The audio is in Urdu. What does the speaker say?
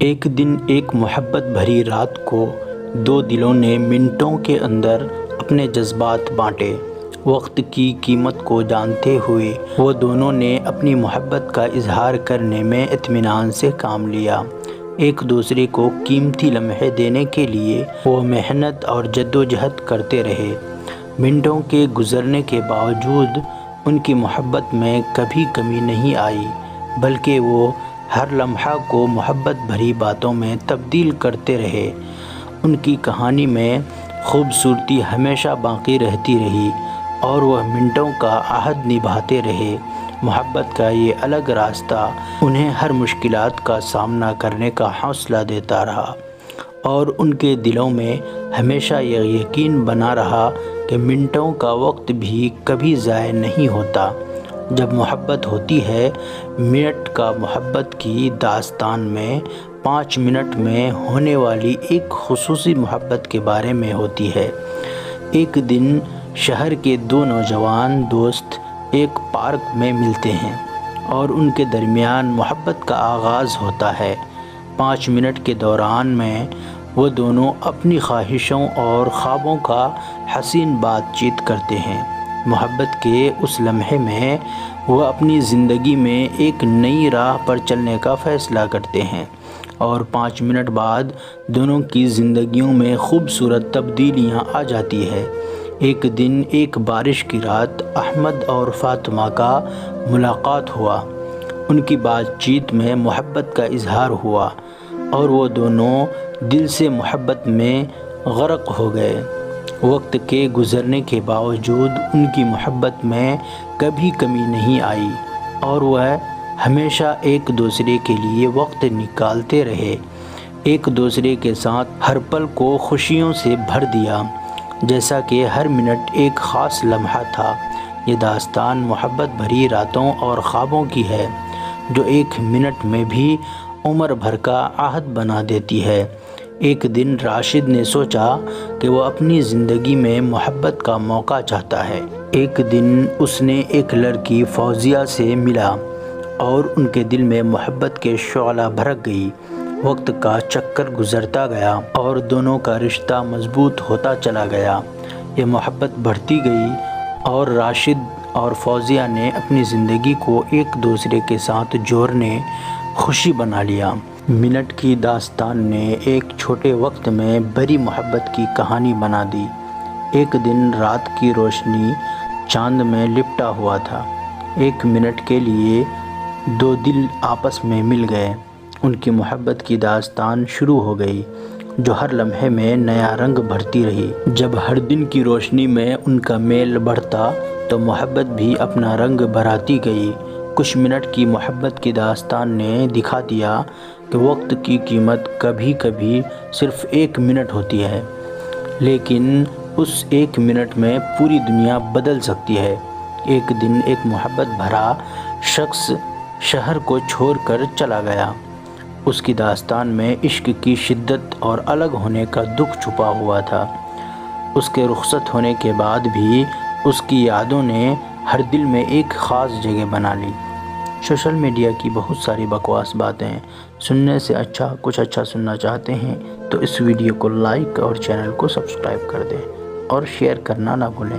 ایک دن ایک محبت بھری رات کو دو دلوں نے منٹوں کے اندر اپنے جذبات بانٹے۔ وقت کی قیمت کو جانتے ہوئے وہ دونوں نے اپنی محبت کا اظہار کرنے میں اطمینان سے کام لیا۔ ایک دوسرے کو قیمتی لمحے دینے کے لیے وہ محنت اور جدوجہد کرتے رہے۔ منٹوں کے گزرنے کے باوجود ان کی محبت میں کبھی کمی نہیں آئی، بلکہ وہ ہر لمحہ کو محبت بھری باتوں میں تبدیل کرتے رہے۔ ان کی کہانی میں خوبصورتی ہمیشہ باقی رہتی رہی اور وہ منٹوں کا عہد نبھاتے رہے۔ محبت کا یہ الگ راستہ انہیں ہر مشکلات کا سامنا کرنے کا حوصلہ دیتا رہا اور ان کے دلوں میں ہمیشہ یہ یقین بنا رہا کہ منٹوں کا وقت بھی کبھی ضائع نہیں ہوتا۔ جب محبت ہوتی ہے، منٹ کا محبت کی داستان میں 5 منٹ میں ہونے والی ایک خصوصی محبت کے بارے میں ہوتی ہے۔ ایک دن شہر کے دو نوجوان دوست ایک پارک میں ملتے ہیں اور ان کے درمیان محبت کا آغاز ہوتا ہے۔ 5 منٹ کے دوران میں وہ دونوں اپنی خواہشوں اور خوابوں کا حسین بات چیت کرتے ہیں۔ محبت کے اس لمحے میں وہ اپنی زندگی میں ایک نئی راہ پر چلنے کا فیصلہ کرتے ہیں اور 5 منٹ بعد دونوں کی زندگیوں میں خوبصورت تبدیلیاں آ جاتی ہے۔ ایک دن ایک بارش کی رات احمد اور فاطمہ کا ملاقات ہوا۔ ان کی بات چیت میں محبت کا اظہار ہوا اور وہ دونوں دل سے محبت میں غرق ہو گئے۔ وقت کے گزرنے کے باوجود ان کی محبت میں کبھی کمی نہیں آئی اور وہ ہمیشہ ایک دوسرے کے لیے وقت نکالتے رہے۔ ایک دوسرے کے ساتھ ہر پل کو خوشیوں سے بھر دیا، جیسا کہ ہر منٹ ایک خاص لمحہ تھا۔ یہ داستان محبت بھری راتوں اور خوابوں کی ہے، جو ایک منٹ میں بھی عمر بھر کا عہد بنا دیتی ہے۔ ایک دن راشد نے سوچا کہ وہ اپنی زندگی میں محبت کا موقع چاہتا ہے۔ ایک دن اس نے ایک لڑکی فوزیہ سے ملا اور ان کے دل میں محبت کے شعلہ بھڑک گئی۔ وقت کا چکر گزرتا گیا اور دونوں کا رشتہ مضبوط ہوتا چلا گیا۔ یہ محبت بڑھتی گئی اور راشد اور فوزیہ نے اپنی زندگی کو ایک دوسرے کے ساتھ جوڑنے خوشی بنا لیا۔ منٹ کی داستان نے ایک چھوٹے وقت میں بڑی محبت کی کہانی بنا دی۔ ایک دن رات کی روشنی چاند میں لپٹا ہوا تھا۔ ایک منٹ کے لیے دو دل آپس میں مل گئے۔ ان کی محبت کی داستان شروع ہو گئی، جو ہر لمحے میں نیا رنگ بھرتی رہی۔ جب ہر دن کی روشنی میں ان کا میل بڑھتا تو محبت بھی اپنا رنگ بھرتی گئی۔ کچھ منٹ کی محبت کی داستان نے دکھا دیا کہ وقت کی قیمت کبھی کبھی صرف 1 منٹ ہوتی ہے، لیکن اس 1 منٹ میں پوری دنیا بدل سکتی ہے۔ ایک دن ایک محبت بھرا شخص شہر کو چھوڑ کر چلا گیا۔ اس کی داستان میں عشق کی شدت اور الگ ہونے کا دکھ چھپا ہوا تھا۔ اس کے رخصت ہونے کے بعد بھی اس کی یادوں نے ہر دل میں ایک خاص جگہ بنا لی۔ سوشل میڈیا کی بہت ساری بکواس باتیں سننے سے اچھا کچھ اچھا سننا چاہتے ہیں تو اس ویڈیو کو لائک اور چینل کو سبسکرائب کر دیں اور شیئر کرنا نہ بھولیں۔